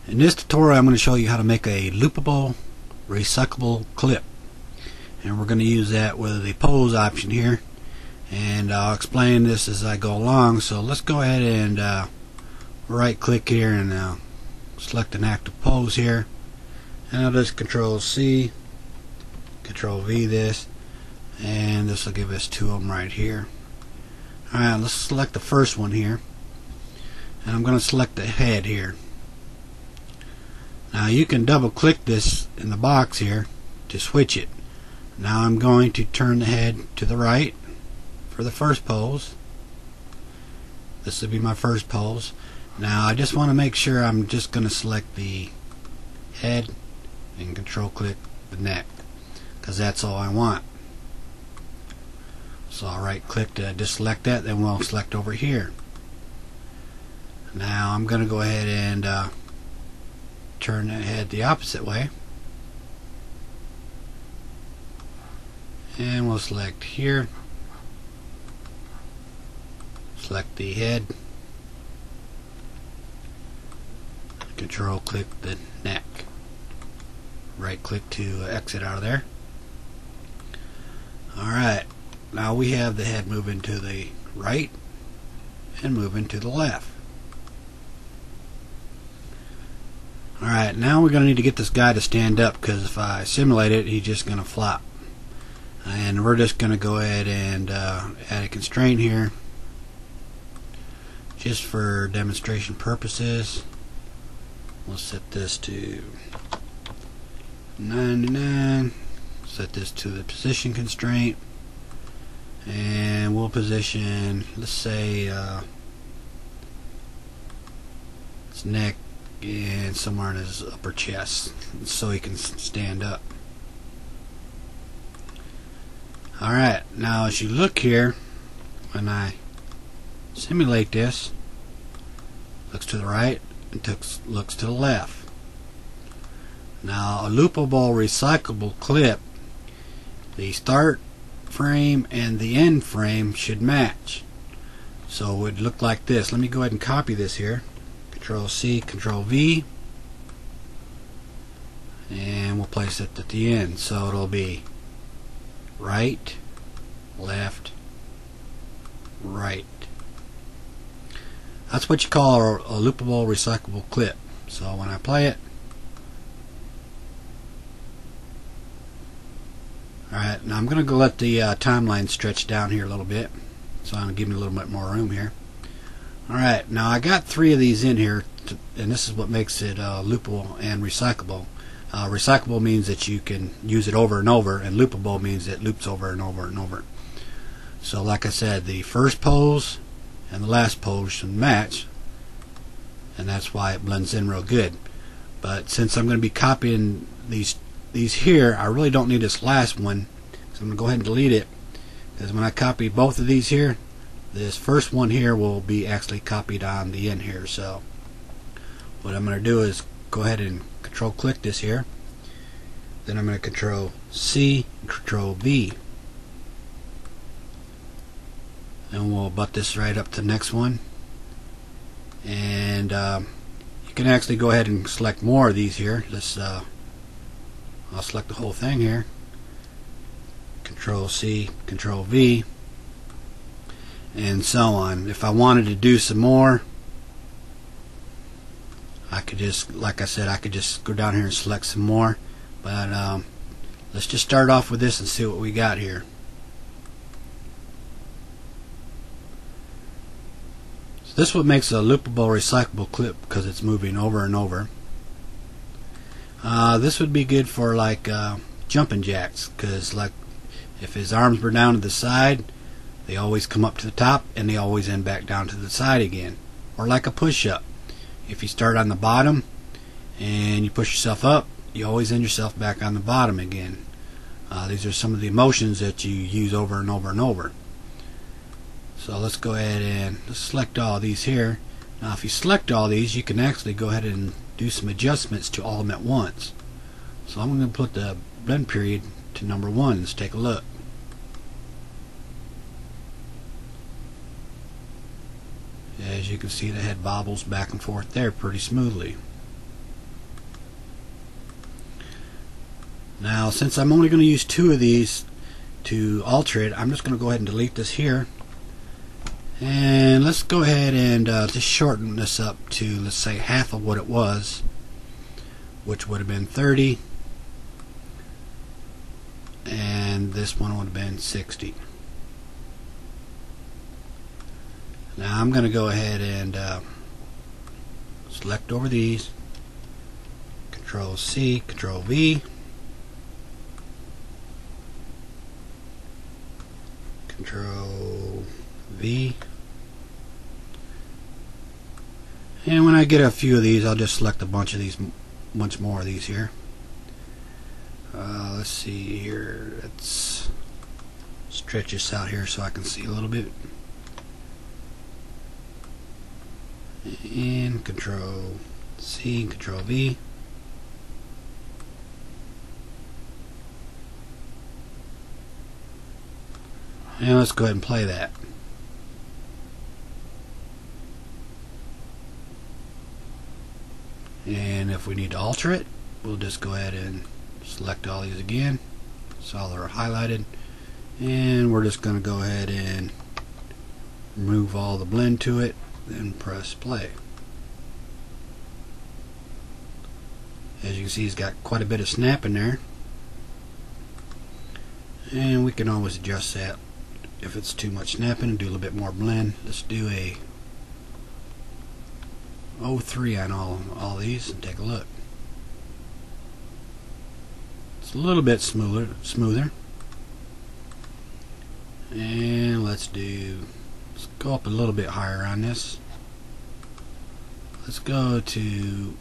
In this tutorial I'm going to show you how to make a loopable recyclable clip, and we're going to use that with the pose option here, and I'll explain this as I go along. So let's go ahead and right click here and select an active pose here, and I'll just Control C, Control V this, and this will give us two of them right here. Alright, let's select the first one here, and I'm going to select the head here. Now you can double click this in the box here to switch it. Now I'm going to turn the head to the right for the first pose. This will be my first pose. Now I just want to make sure I'm just going to select the head and control click the neck, because that's all I want. So I'll right click to just select that, then we'll select over here. Now I'm going to go ahead and turn the head the opposite way, and we'll select here, select the head, control click the neck, right click to exit out of there. Alright, now we have the head moving to the right and moving to the left. Alright, now we're going to need to get this guy to stand up, because if I simulate it, he's just going to flop. And we're just going to go ahead and add a constraint here, just for demonstration purposes. We'll set this to 99, set this to the position constraint, and we'll position, let's say, his neck and somewhere in his upper chest, so he can stand up. Alright, now as you look here, when I simulate this, looks to the right and looks to the left. Now a loopable recyclable clip, the start frame and the end frame should match. So it would look like this. Let me go ahead and copy this here. Control C, Control V, and we'll place it at the end. So it'll be right, left, right. That's what you call a loopable recyclable clip. So when I play it, alright, now I'm going to go let the timeline stretch down here a little bit, so I'm going to give me a little bit more room here. Alright, now I got three of these in here, and this is what makes it loopable and recyclable. Recyclable means that you can use it over and over, and loopable means it loops over and over and over. So like I said, the first pose and the last pose should match, and that's why it blends in real good. But since I'm going to be copying these here, I really don't need this last one, so I'm going to go ahead and delete it, because when I copy both of these here, this first one here will be actually copied on the end here. So what I'm going to do is go ahead and Control click this here, then I'm going to Control C, Control V, and we'll butt this right up to the next one. And you can actually go ahead and select more of these here. Let's I'll select the whole thing here, Control C, Control V, and so on. If I wanted to do some more, I could just, like I said, I could just go down here and select some more. But let's just start off with this and see what we got here. So this is what makes a loopable recyclable clip, because it's moving over and over. This would be good for like jumping jacks, because like if his arms were down to the side, they always come up to the top and they always end back down to the side again. Or like a push-up, if you start on the bottom and you push yourself up, you always end yourself back on the bottom again. These are some of the motions that you use over and over and over. So let's go ahead and let's select all these here. Now if you select all these, you can actually go ahead and do some adjustments to all of them at once. So I'm going to put the blend period to number 1. Let's take a look. As you can see, the head bobbles back and forth there pretty smoothly. Now since I'm only going to use 2 of these to alter it, I'm just going to go ahead and delete this here, and let's go ahead and just shorten this up to, let's say, half of what it was, which would have been 30, and this one would have been 60. Now I'm going to go ahead and select over these, Control C, Control V, Control V, and when I get a few of these, I'll just select a bunch more of these here. Let's see here. Let's stretch this out here so I can see a little bit. And Control C, Control V. And let's go ahead and play that. And if we need to alter it, we'll just go ahead and select all these again, so all are highlighted, and we're just going to go ahead and remove all the blend to it, then press play. As you can see, it's got quite a bit of snap in there, and we can always adjust that if it's too much snapping and do a little bit more blend. Let's do a 03 on all these and take a look. It's a little bit smoother. And let's go up a little bit higher on this. Let's go to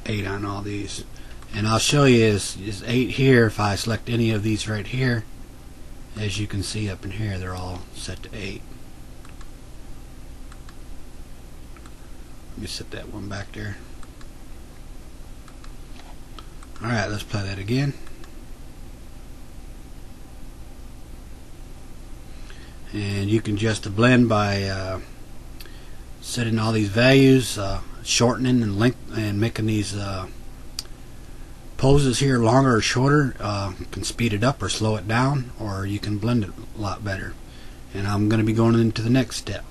8 on all these. And I'll show you is 8 here. If I select any of these right here, as you can see up in here, they're all set to 8. Let me set that one back there. Alright, let's play that again. And you can adjust the blend by setting all these values, shortening and length, and making these poses here longer or shorter. You can speed it up or slow it down, or you can blend it a lot better. And I'm going to be going into the next step.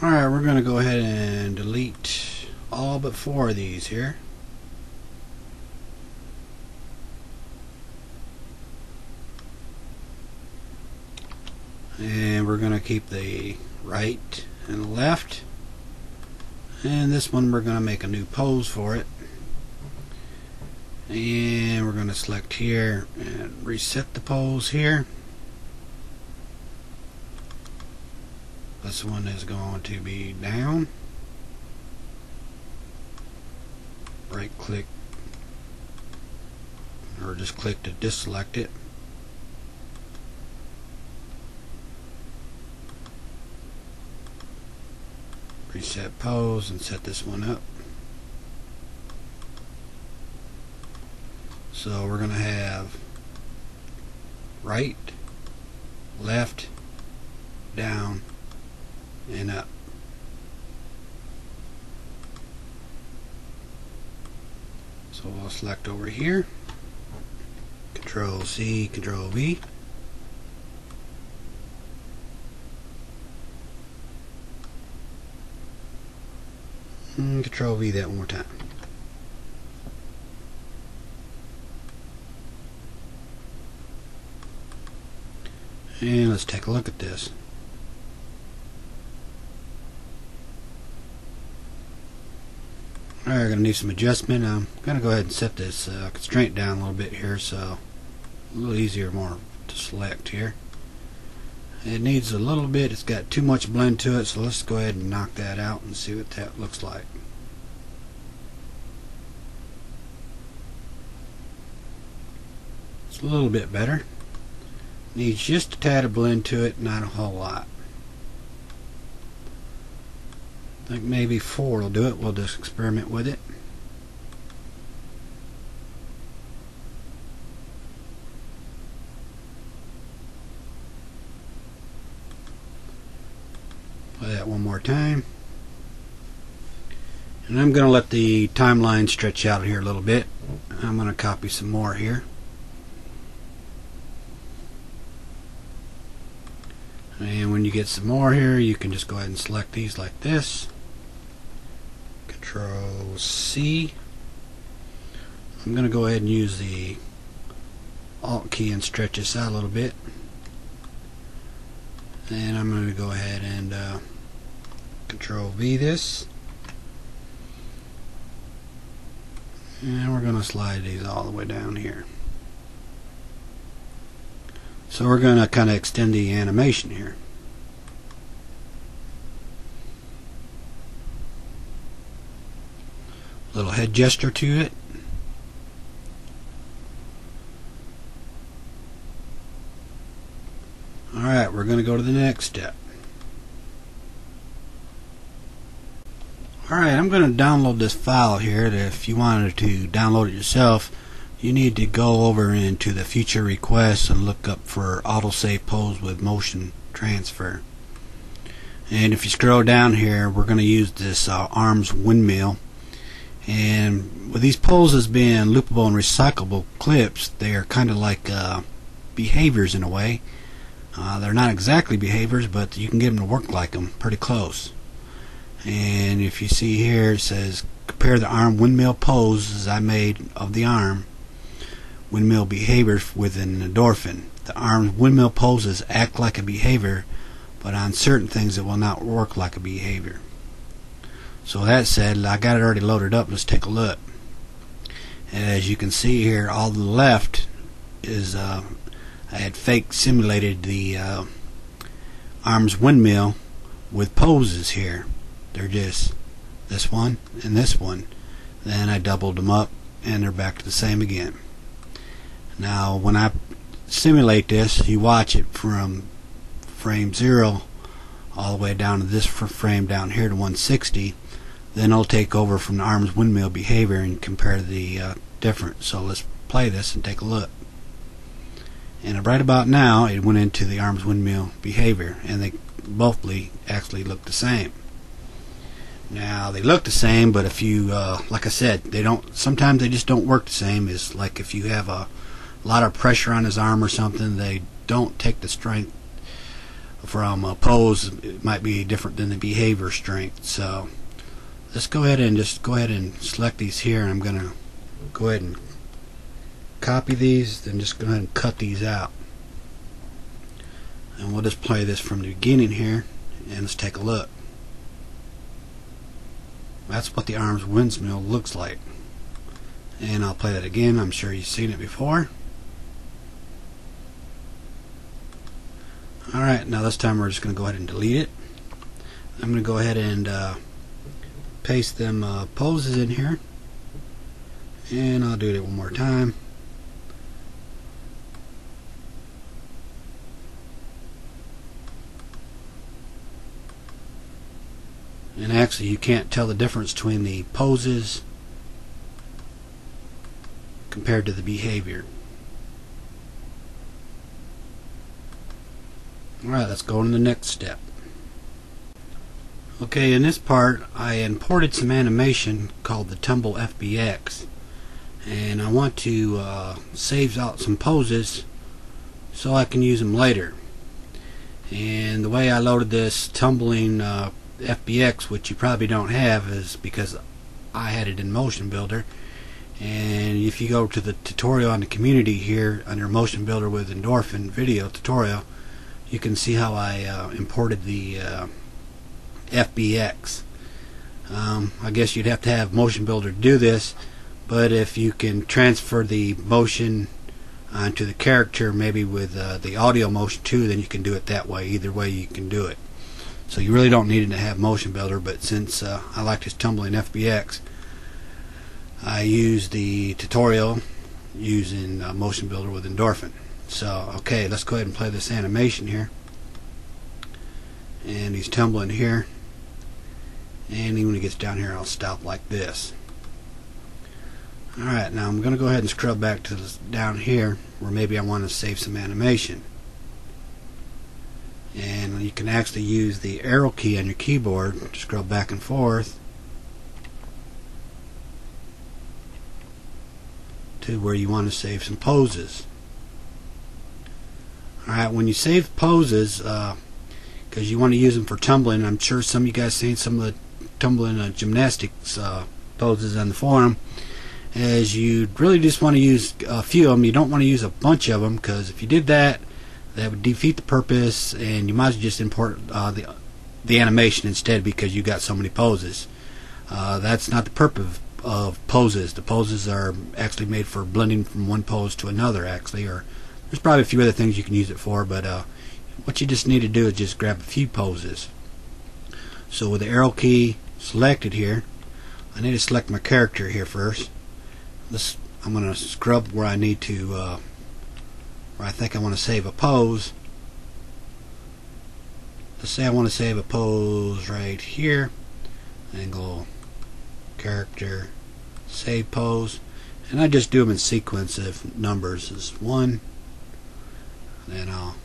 Alright, we're going to go ahead and delete all but 4 of these here. And we're going to keep the right and the left. And this one we're going to make a new pose for it. And we're going to select here and reset the pose here. This one is going to be down. Right click, or just click to deselect it. Reset pose and set this one up. So we're going to have right, left, down, and up. So we'll select over here, Control C, Control V. And Control V that one more time. And let's take a look at this. Alright, we're going to need some adjustment. I'm going to go ahead and set this constraint down a little bit here, so a little easier more to select here. It needs a little bit, it's got too much blend to it, so let's go ahead and knock that out and see what that looks like. It's a little bit better. Needs just a tad of blend to it, not a whole lot. I think maybe 4 will do it. We'll just experiment with it. Play that one more time. And I'm going to let the timeline stretch out here a little bit. I'm going to copy some more here. And when you get some more here, you can just go ahead and select these like this. Control C. I'm going to go ahead and use the Alt key and stretch this out a little bit. And I'm going to go ahead and Control V this. And we're going to slide these all the way down here. So we're going to kind of extend the animation here. Little head gesture to it. Alright, we're going to go to the next step. Alright, I'm going to download this file here. If you wanted to download it yourself, you need to go over into the feature requests and look up for autosave pose with motion transfer. And if you scroll down here, we're going to use this arms windmill. And with these poses being loopable and recyclable clips, they are kind of like behaviors in a way. They're not exactly behaviors, but you can get them to work like them, pretty close. And if you see here, it says compare the arm windmill poses I made of the arm windmill behaviors with an endorphin. The arm windmill poses act like a behavior, but on certain things it will not work like a behavior. So that said, I got it already loaded up. Let's take a look. As you can see here, all to the left is I had fake simulated the arms windmill with poses here. They're just this one and this one. Then I doubled them up and they're back to the same again. Now when I simulate this, you watch it from frame 0 all the way down to this frame down here to 160. Then I'll take over from the arms windmill behavior and compare the difference. So let's play this and take a look. And right about now it went into the arms windmill behavior, and they both actually look the same. Now they look the same, but if you like I said, they don't, sometimes they just don't work the same. It's like if you have a lot of pressure on his arm or something, they don't take the strength from a pose. It might be different than the behavior strength. So let's go ahead and select these here, and I'm gonna go ahead and copy these, then just go ahead and cut these out. And we'll just play this from the beginning here, and let's take a look. That's what the arms windmill looks like. And I'll play that again. I'm sure you've seen it before. Alright, now this time we're just going to go ahead and delete it. I'm going to go ahead and paste them poses in here. And I'll do it one more time. And actually you can't tell the difference between the poses compared to the behavior. Alright, let's go to the next step. Okay, in this part I imported some animation called the Tumble FBX, and I want to save out some poses so I can use them later. And the way I loaded this tumbling FBX, which you probably don't have, is because I had it in Motion Builder. And if you go to the tutorial on the community here under Motion Builder with Endorphin video tutorial, you can see how I imported the FBX. I guess you'd have to have Motion Builder to do this, but if you can transfer the motion onto the character, maybe with the audio motion too, then you can do it that way. Either way you can do it. So you really don't need to have Motion Builder, but since I like this tumbling FBX, I use the tutorial using Motion Builder with Endorphin. So okay, let's go ahead and play this animation here. And he's tumbling here, and even when he gets down here I'll stop like this. Alright, now I'm going to go ahead and scrub back to down here where maybe I want to save some animation. And you can actually use the arrow key on your keyboard to scroll back and forth to where you want to save some poses. Alright, when you save poses, because you want to use them for tumbling, I'm sure some of you guys seen some of the tumbling gymnastics poses on the forum, as you really just want to use a few of them. You don't want to use a bunch of them, because if you did that, that would defeat the purpose, and you might as well just import the animation instead, because you got so many poses. That's not the purpose of poses. The poses are actually made for blending from one pose to another, actually, or there's probably a few other things you can use it for, but what you just need to do is just grab a few poses. So with the arrow key selected here, I need to select my character here first. I'm going to scrub where I need to, where I think I want to save a pose. Let's say I want to save a pose right here, and go character, save pose, and I just do them in sequence of numbers. Is 1, then I'll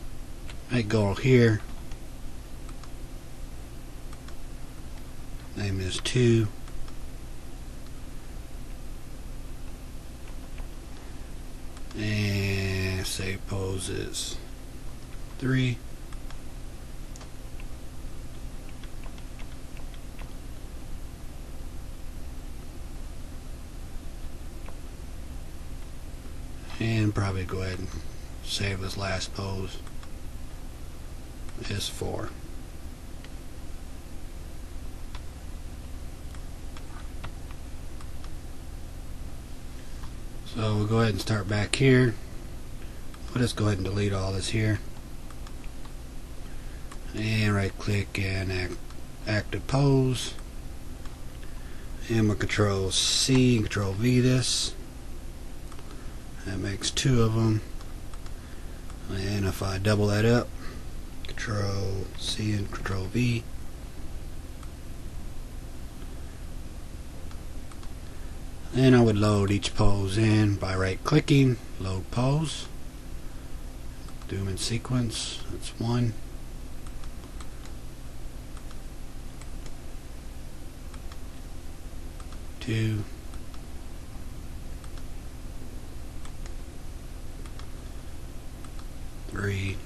make go here, name is 2, and save poses 3, and probably go ahead and save this last pose is 4. So we'll go ahead and start back here. We'll just go ahead and delete all this here, and right click and active pose, and we'll control C and control V this. That makes 2 of them, and if I double that up, control C and control V, and I would load each pose in by right clicking, load pose, do them in sequence. That's 1, 2, 3,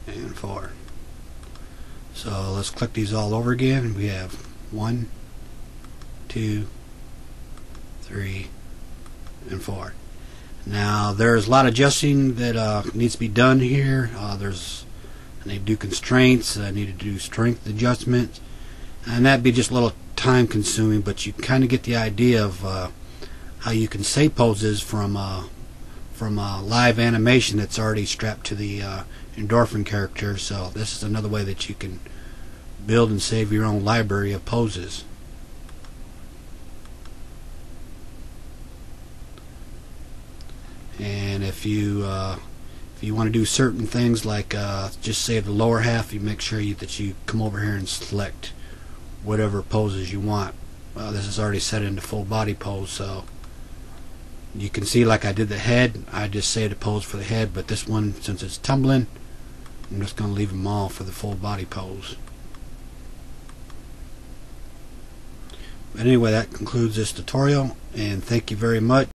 and 4. So let's click these all over again. We have 1, 2, 3, and 4. Now there's a lot of adjusting that needs to be done here. I need to do constraints, I need to do strength adjustments, and that'd be just a little time consuming, but you kind of get the idea of how you can save poses from live animation that's already strapped to the endorphin character. So this is another way that you can build and save your own library of poses. And if you want to do certain things like just save the lower half, you make sure that you come over here and select whatever poses you want. This is already set into full body pose, so you can see, like I did the head, I just saved a pose for the head, but this one, since it's tumbling, I'm just going to leave them all for the full body pose. But anyway, that concludes this tutorial, and thank you very much.